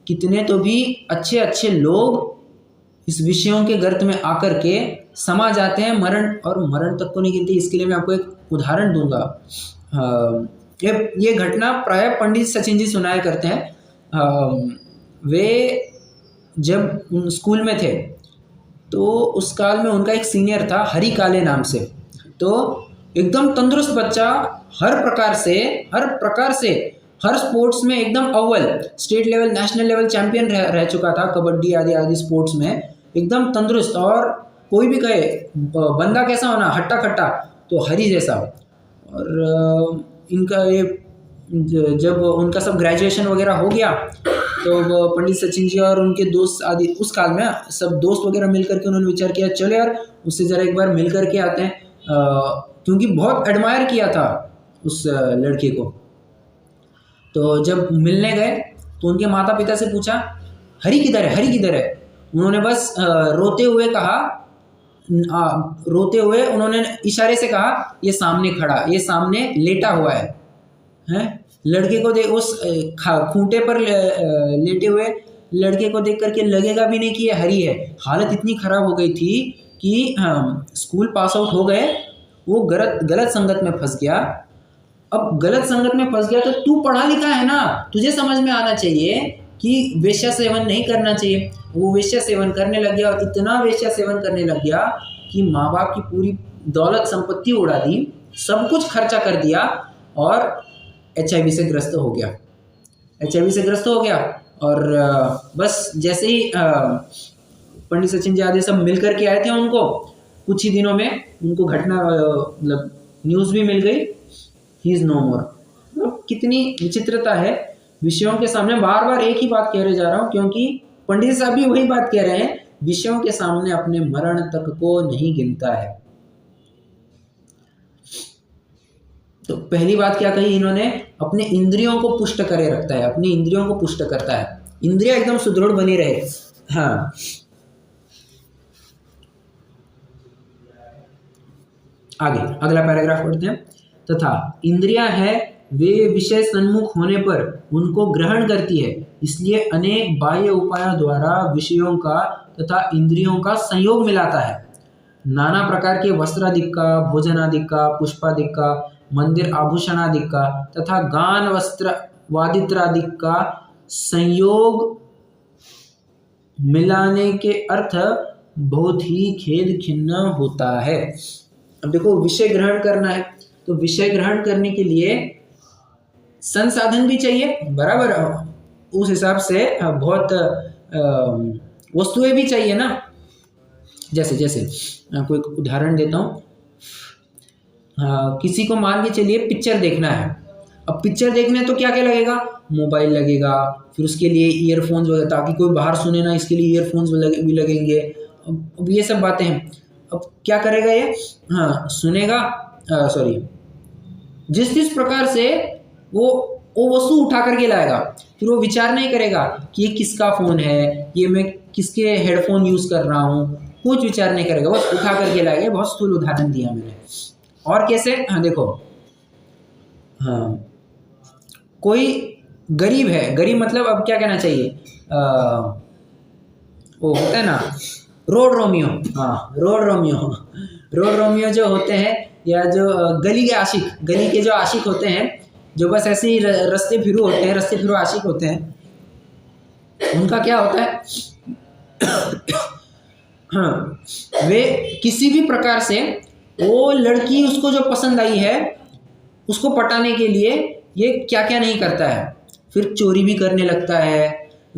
कितने तो भी अच्छे अच्छे लोग इस विषयों के गर्त में आकर के समा जाते हैं, मरण तक को नहीं गिनती। इसके लिए मैं आपको एक उदाहरण दूंगा। ये घटना प्राय पंडित सचिन जी सुनाया करते हैं। वे जब स्कूल में थे तो उस काल में उनका एक सीनियर था हरी काले नाम से, तो एकदम तंदुरुस्त बच्चा, हर प्रकार से हर स्पोर्ट्स में एकदम अव्वल, state level national level champion रह चुका था, कबड्डी आदि स्पोर्ट्स में एकदम तंदुरुस्त। और कोई भी कहे बंदा कैसा होना, हट्टा कट्टा, तो हरी जैसा। और इनका ये जब उनका सब ग्रेजुएशन वगैरह हो गया तो पंडित सचिन जी और उनके दोस्त आदि, उस काल में सब दोस्त वगैरह मिल करके उन्होंने विचार किया चलो यार उससे ज़रा एक बार मिल करके आते हैं, क्योंकि बहुत एडमायर किया था उस लड़के को। तो जब मिलने गए तो उनके माता पिता से पूछा हरी किधर है, हरी किधर है। उन्होंने बस रोते हुए उन्होंने इशारे से कहा ये सामने खड़ा, ये सामने लेटा हुआ है। लड़के को देख, उस खूंटे पर लेटे हुए लड़के को देख करके लगेगा भी नहीं कि ये हरी है। हालत इतनी खराब हो गई थी कि स्कूल पास आउट हो गए, वो गलत संगत में फंस गया। अब गलत संगत में फंस गया तो तू पढ़ा लिखा है ना, तुझे समझ में आना चाहिए कि वेश्या सेवन नहीं करना चाहिए। वो वेश्या सेवन करने लग गया और इतना वेश्या सेवन करने लग गया कि माँ बाप की पूरी दौलत संपत्ति उड़ा दी, सब कुछ खर्चा कर दिया और HIV से ग्रस्त हो गया। HIV से ग्रस्त हो गया और बस जैसे ही पंडित सचिन जी आदि सब मिल करके आए थे, उनको कुछ ही दिनों में उनको घटना मतलब न्यूज़ भी मिल गई, ही इज़ नो मोर। मतलब कितनी विचित्रता है, विषयों के सामने बार बार एक ही बात कह रहे जा रहा हूँ, क्योंकि पंडित साहब भी वही बात कह रहे हैं, विषयों के सामने अपने मरण तक को नहीं गिनता है। तो पहली बात क्या कही इन्होंने, अपने इंद्रियों को पुष्ट करे रखता है, अपनी इंद्रियों को पुष्ट करता है, इंद्रियां एकदम सुदृढ़ बनी रहे। हाँ, आगे अगला पैराग्राफ पढ़ते हैं। तथा इंद्रियां है वे विषय सन्मुख होने पर उनको ग्रहण करती है, इसलिए अनेक बाह्य उपायों द्वारा विषयों का तथा इंद्रियों का संयोग मिलाता है। नाना प्रकार के वस्त्रादिक का, भोजनादिक का, पुष्पादिक का, मंदिर आभूषणादिक का तथा गान वस्त्र वादित्रादिक का संयोग मिलाने के अर्थ बहुत ही खेद खिन्न होता है। अब देखो, विषय ग्रहण करना है तो विषय ग्रहण करने के लिए संसाधन भी चाहिए, बराबर, उस हिसाब से बहुत वस्तुएं भी चाहिए ना। जैसे आपको एक उदाहरण देता हूँ। किसी को मान के चलिए पिक्चर देखना है, अब पिक्चर देखने तो क्या क्या लगेगा, मोबाइल लगेगा, फिर उसके लिए ईयरफोन्स वगैरह, ताकि कोई बाहर सुने ना इसके लिए ईयरफोन्स भी लगेंगे। अब ये सब बातें हैं। अब क्या करेगा ये, सुनेगा, जिस प्रकार से वो वस्तु उठा करके लाएगा, फिर वो विचार नहीं करेगा कि ये किसका फ़ोन है, ये मैं किसके हेडफोन यूज़ कर रहा हूँ, कुछ विचार नहीं करेगा, बस उठा करके लाएगा। बहुत स्थूल उदाहरण दिया मैंने। और कैसे, देखो, कोई गरीब है, गरीब मतलब अब क्या कहना चाहिए, वो होता है ना, रोड रोमियो, हाँ रोड रोमियो। रोड रोमियो जो होते हैं, या जो गली के आशिक, गली के जो आशिक होते हैं, जो बस ऐसे ही रस्ते फिरू होते हैं, रस्ते फिरू आशिक होते हैं, उनका क्या होता है हाँ, वे किसी भी प्रकार से वो लड़की उसको जो पसंद आई है उसको पटाने के लिए ये क्या क्या नहीं करता है। फिर चोरी भी करने लगता है,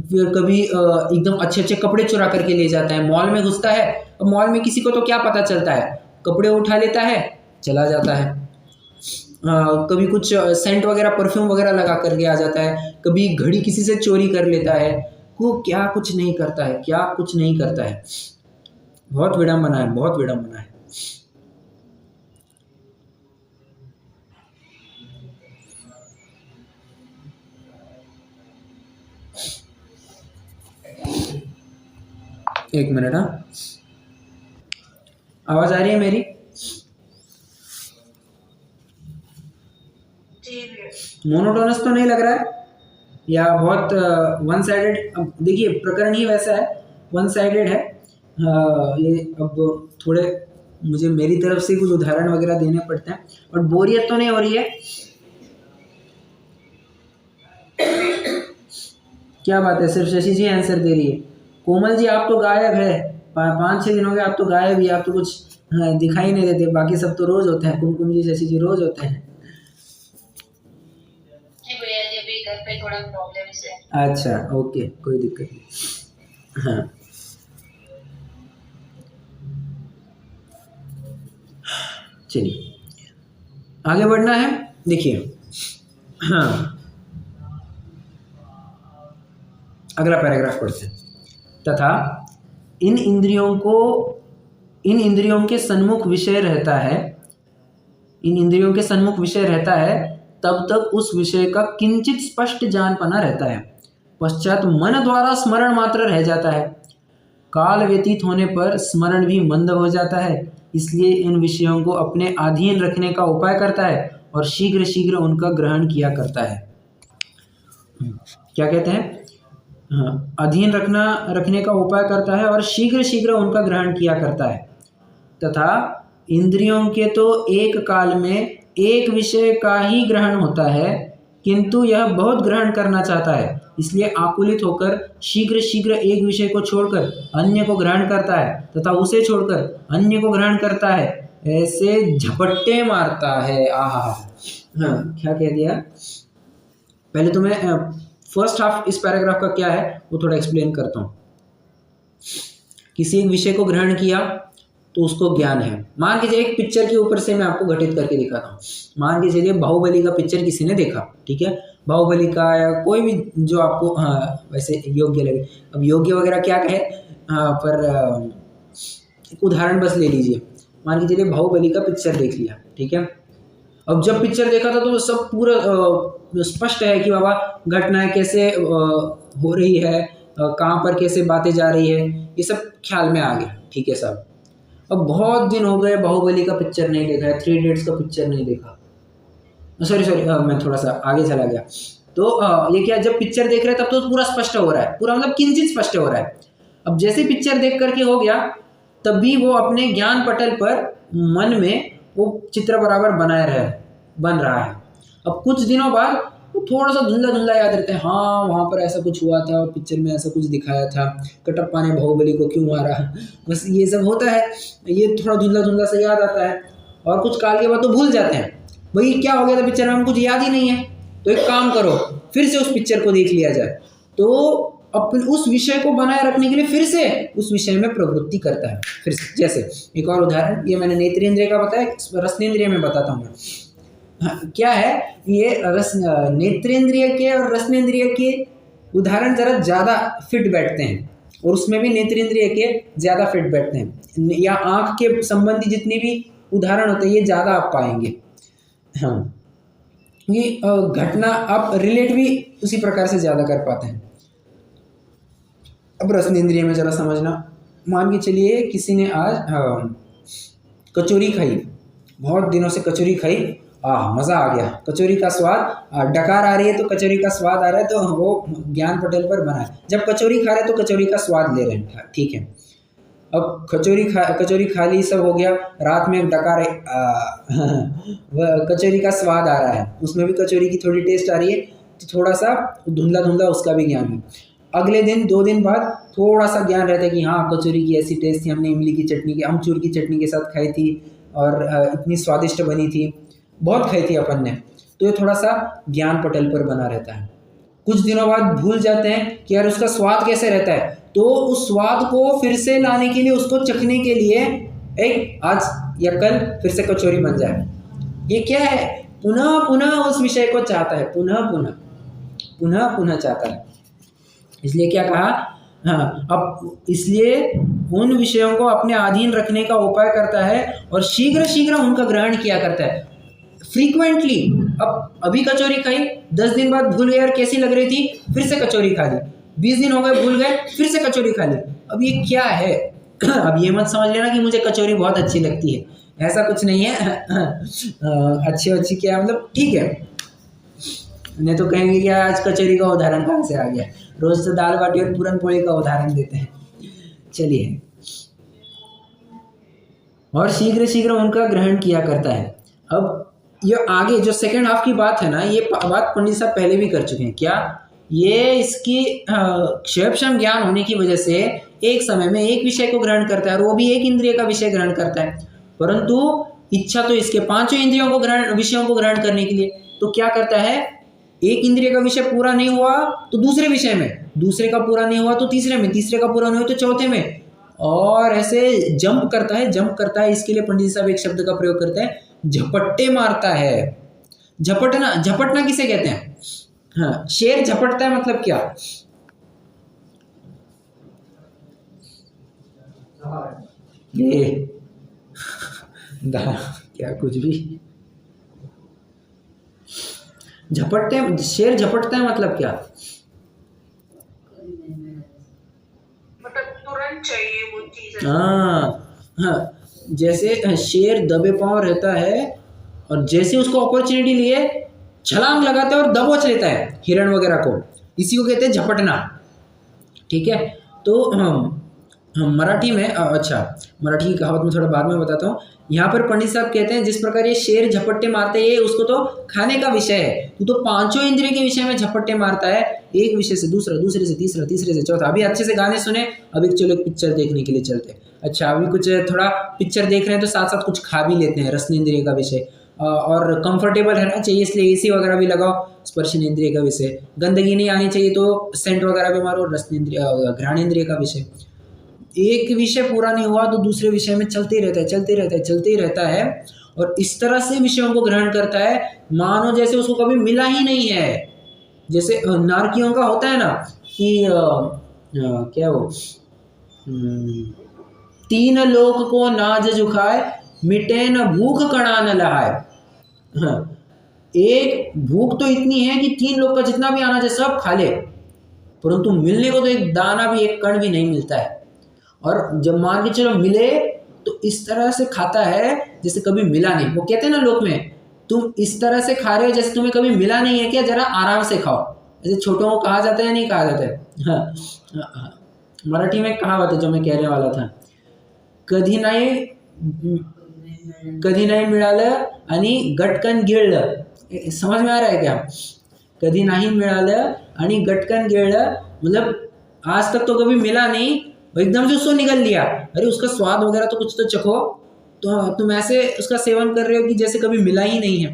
फिर कभी एकदम अच्छे अच्छे कपड़े चुरा करके ले जाता है, मॉल में घुसता है। अब मॉल में किसी को तो क्या पता चलता है, कपड़े उठा लेता है, चला जाता है। कभी कुछ सेंट वगैरह, परफ्यूम वगैरह लगा करके आ जाता है, कभी घड़ी किसी से चोरी कर लेता है। वो क्या कुछ नहीं करता है, क्या कुछ नहीं करता है। बहुत विडम्बना है, बहुत विडम्बना है। एक मिनट, हाँ आवाज आ रही है मेरी? मोनोटोनस तो नहीं लग रहा है, या बहुत वन साइडेड? देखिए प्रकरण ही वैसा है, वन साइडेड है। ये अब थोड़े मुझे मेरी तरफ से कुछ उदाहरण वगैरह देने पड़ते हैं, और बोरियत तो नहीं हो रही है? क्या बात है, सिर्फ शशि जी आंसर दे रही है। कोमल जी आप तो गायब है, 5-6 दिन हो गए आप तो गायब ही, आप तो कुछ दिखाई नहीं देते। बाकी सब तो रोज होते हैं, कुमकुम जी, शशि जी रोज होते हैं। भैया जी अभी घर पे थोड़ा प्रॉब्लम है। अच्छा ओके, कोई दिक्कत नहीं। हाँ चलिए आगे बढ़ना है। देखिए हाँ, अगला पैराग्राफ पढ़ते हैं। तथा इन इंद्रियों के सन्मुख विषय रहता है, इन इंद्रियों के सन्मुख विषय रहता है, तब तक उस विषय का किंचित स्पष्ट जानपना रहता है। पश्चात मन द्वारा स्मरण मात्र रह जाता है। काल व्यतीत होने पर स्मरण भी मंद हो जाता है, इसलिए इन विषयों को अपने अधीन रखने का उपाय करता है और शीघ्र शीघ्र उनका ग्रहण किया करता है। क्या कहते हैं? हाँ, अधीन रखने का उपाय करता है और शीघ्र शीघ्र उनका ग्रहण किया करता है। तथा इंद्रियों के तो एक काल में एक विषय का ही ग्रहण होता है, किंतु यह बहुत ग्रहण करना चाहता है, इसलिए आकुलित होकर शीघ्र शीघ्र एक विषय को छोड़कर अन्य को ग्रहण करता है तथा उसे छोड़कर अन्य को ग्रहण करता है, ऐसे झपट्टे मारता है। आहा, हाँ क्या कह दिया। पहले तो मैं फर्स्ट हाफ इस पैराग्राफ का क्या है वो थोड़ा एक्सप्लेन करता हूँ। किसी एक विषय को ग्रहण किया तो उसको ज्ञान है। मान के चलिए एक पिक्चर के ऊपर से मैं आपको घटित करके दिखाता हूँ। मान के चलिए बाहुबली का पिक्चर किसी ने देखा, ठीक है, बाहुबली का या कोई भी जो आपको वैसे योग्य लगे। अब योग्य वगैरह क्या कहे, पर उदाहरण बस ले लीजिए। मान के चलिए बाहुबली का पिक्चर देख लिया, ठीक है। अब जब पिक्चर देखा था तो सब पूरा स्पष्ट है कि बाबा घटनाएं कैसे हो रही है, कहाँ पर कैसे बातें जा रही है, ये सब ख्याल में आ गया, ठीक है साहब। अब बहुत दिन हो गए बाहुबली का पिक्चर नहीं देखा है, 3 इडियट्स का पिक्चर नहीं देखा, सॉरी मैं थोड़ा सा आगे चला गया। तो ये क्या, जब पिक्चर देख रहे हैं तब तो पूरा स्पष्ट हो रहा है, पूरा मतलब किंचित स्पष्ट हो रहा है। अब जैसे पिक्चर देख करके हो गया, तब भी वो अपने ज्ञान पटल पर मन में वो चित्र बराबर बन रहा है। अब कुछ दिनों बाद वो थोड़ा सा धुंधला धुंधला याद रहता है, हाँ वहाँ पर ऐसा कुछ हुआ था, पिक्चर में ऐसा कुछ दिखाया था, कटप्पा ने बाहुबली को क्यों मारा, बस ये सब होता है। ये थोड़ा धुंधला धुंधला सा याद आता है, और कुछ काल के बाद तो भूल जाते हैं। भाई क्या हो गया था पिक्चर में, हम कुछ याद ही नहीं है। तो एक काम करो, फिर से उस पिक्चर को देख लिया जाए। तो अपन उस विषय को बनाए रखने के लिए फिर से उस विषय में प्रवृत्ति करता है। फिर से जैसे एक और उदाहरण, ये मैंने नेत्रेंद्रिय का बताया, रसनेंद्रिय में बताता हूँ मैं। क्या है ये नेत्रेंद्रिय के और रसनेंद्रिय के उदाहरण जरा ज़्यादा फिट बैठते हैं, और उसमें भी नेत्रेंद्रिय के ज़्यादा फिट बैठते हैं, या आँख के संबंधी जितनी भी उदाहरण होते हैं ये ज़्यादा आप पाएंगे। हाँ, ये घटना आप रिलेट भी उसी प्रकार से ज़्यादा कर पाते हैं। अब रसनेंद्रिय में जरा समझना। मान के चलिए किसी ने आज कचौरी खाई, बहुत दिनों से कचौरी खाई, मज़ा आ गया, कचौरी का स्वाद, डकार आ रही है तो कचौरी का स्वाद आ रहा है, तो वो ज्ञान पटल पर बना है। जब कचौरी खा रहे हैं तो कचौरी का स्वाद ले रहे हैं, ठीक है। अब कचौरी खा ली, सब हो गया, रात में डकार कचौरी का स्वाद आ रहा है, उसमें भी कचौरी की थोड़ी टेस्ट आ रही है, तो थोड़ा सा धुंधला धुंधला उसका भी ज्ञान है। अगले दिन 2 दिन बाद थोड़ा सा ज्ञान रहता है कि हाँ कचौरी की ऐसी टेस्ट थी, हमने इमली की चटनी की, अमचूर की चटनी के साथ खाई थी और इतनी स्वादिष्ट बनी थी, बहुत खाई थी अपन ने, तो ये थोड़ा सा ज्ञान पटल पर बना रहता है। कुछ दिनों बाद भूल जाते हैं कि यार उसका स्वाद कैसे रहता है, तो उस स्वाद को फिर से लाने के लिए, उसको चखने के लिए एक आज या कल फिर से कचौरी बन जाए। ये क्या है, पुनः पुनः उस विषय को चाहता है, पुनः पुनः चाहता है। इसलिए क्या कहा, हाँ, अब इसलिए उन विषयों को अपने अधीन रखने का उपाय करता है और शीघ्र शीघ्र उनका ग्रहण किया करता है, फ्रीक्वेंटली। अब अभी कचौरी खाई, 10 दिन बाद भूल गए यार कैसी लग रही थी, फिर से कचौरी खा ली, 20 दिन हो गए भूल गए, फिर से कचौरी खा ली। अब ये क्या है अब ये मत समझ लेना कि मुझे कचौरी बहुत अच्छी लगती है, ऐसा कुछ नहीं है अच्छी क्या मतलब, ठीक है, नहीं तो कहेंगे कि आज कचौरी का उदाहरण कहाँ से आ गया, रोज तो दाल बाटी और पूरन पोली का उदाहरण देते हैं। चलिए, और शीघ्र शीघ्र उनका ग्रहण किया करता है। अब ये आगे जो सेकंड हाफ की बात है ना, ये बात पंडित साहब पहले भी कर चुके हैं। क्या ये इसकी क्षेपक्षम ज्ञान होने की वजह से एक समय में एक विषय को ग्रहण करता है और वो भी एक इंद्रिय का विषय ग्रहण करता है, परंतु इच्छा तो इसके 5 इंद्रियों को विषयों को ग्रहण करने के लिए, तो क्या करता है, एक इंद्रिय का विषय पूरा नहीं हुआ तो दूसरे विषय में, दूसरे का पूरा नहीं हुआ तो तीसरे में, तीसरे का पूरा नहीं हुआ तो चौथे में, और ऐसे जंप करता है। इसके लिए पंडित साहब एक शब्द का प्रयोग करते हैं, झपट्टे मारता है। झपटना किसे कहते हैं, हाँ, शेर झपटता है मतलब क्या, ये क्या कुछ भी, शेर झपटता है मतलब क्या, मतलब तुरंत चाहिए वो चीज। हाँ, जैसे शेर दबे पांव रहता है और जैसे उसको अपॉर्चुनिटी लिए छलांग लगाता है और दबोच लेता है हिरण वगैरह को, इसी को कहते हैं झपटना। ठीक है, तो हम मराठी में, अच्छा मराठी की कहावत में थोड़ा बाद में बताता हूँ। यहाँ पर पंडित साहब कहते हैं जिस प्रकार ये शेर झपट्टे मारते हैं, उसको तो खाने का विषय है, तो 5 इंद्रिय के विषय में झपट्टे मारता है, एक विषय से दूसरा, दूसरे से तीसरा, तीसरे से चौथा। अभी अच्छे से गाने सुने, अभी चलो पिक्चर देखने के लिए चलते हैं। अच्छा, अभी कुछ थोड़ा पिक्चर देख रहे हैं तो साथ साथ कुछ खा भी लेते हैं, रसन इंद्रिय का विषय, और कंफर्टेबल रहना चाहिए इसलिए एसी वगैरह भी लगाओ, स्पर्शन इंद्रिय का विषय, गंदगी नहीं आनी चाहिए तो सेंट वगैरह भी मारो, रसन इंद्रिय, घ्राण इंद्रिय का विषय। एक विषय पूरा नहीं हुआ तो दूसरे विषय में चलते ही रहता है और इस तरह से विषयों को ग्रहण करता है मानो जैसे उसको कभी मिला ही नहीं है। जैसे नारकियों का होता है ना कि क्या वो, 3 लोक को नाज जुखाए, मिटे न भूख कणा न लहाए। हाँ, एक भूख तो इतनी है कि 3 लोग का जितना भी आना चाहिए सब खा ले, परंतु मिलने को तो एक दाना भी, एक कण भी नहीं मिलता है। और जब मान के चलो मिले तो इस तरह से खाता है जैसे कभी मिला नहीं। वो कहते हैं ना लोक में, तुम इस तरह से खा रहे हो जैसे तुम्हें कभी मिला नहीं है क्या, जरा आराम से खाओ। जैसे छोटों को कहा जाता है, नहीं कहा जाता है। हाँ, मराठी में कहावत है जो मैं कहने वाला था, कधी नाही मिळालं आणि गटकन गिळलं। समझ में आ रहा है क्या, कधी नहीं मिळालं आणि गटकन गिळलं, मतलब आज तक तो कभी मिला नहीं, एकदम से उसको निगल लिया, अरे उसका स्वाद वगैरह तो कुछ तो चखो, तो तुम ऐसे उसका सेवन कर रहे हो कि जैसे कभी मिला ही नहीं है।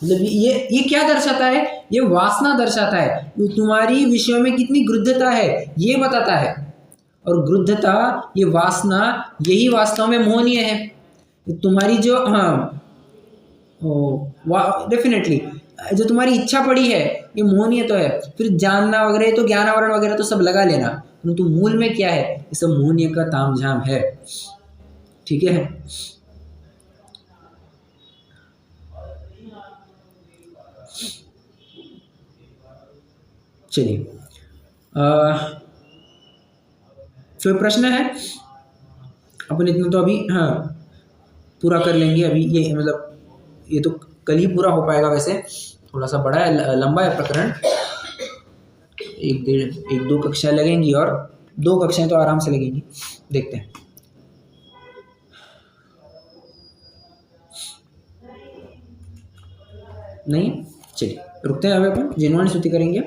मतलब ये क्या दर्शाता है, ये वासना दर्शाता है, तुम्हारी विषयों में कितनी गृद्धता है ये बताता है। और गृद्धता, ये वासना, यही वास्तव में मोहनीय है। तुम्हारी जो डेफिनेटली जो तुम्हारी इच्छा पड़ी है ये मोहनीय तो है, फिर जानना वगैरह तो ज्ञानावरण वगैरह तो सब लगा लेना, परंतु मूल में क्या है, ये सब मोहनीय का तामझाम है। ठीक है, चलिए कोई प्रश्न है, अपन इतना तो अभी पूरा कर लेंगे। अभी ये मतलब ये तो कल ही पूरा हो पाएगा, वैसे थोड़ा सा बड़ा है, लंबा है प्रकरण, 1-2 कक्षा लगेंगी और 2 कक्षाएं तो आराम से लगेंगी। देखते हैं। नहीं, चलिए रुकते हैं। अब अपन जिनवाणी स्तुति करेंगे।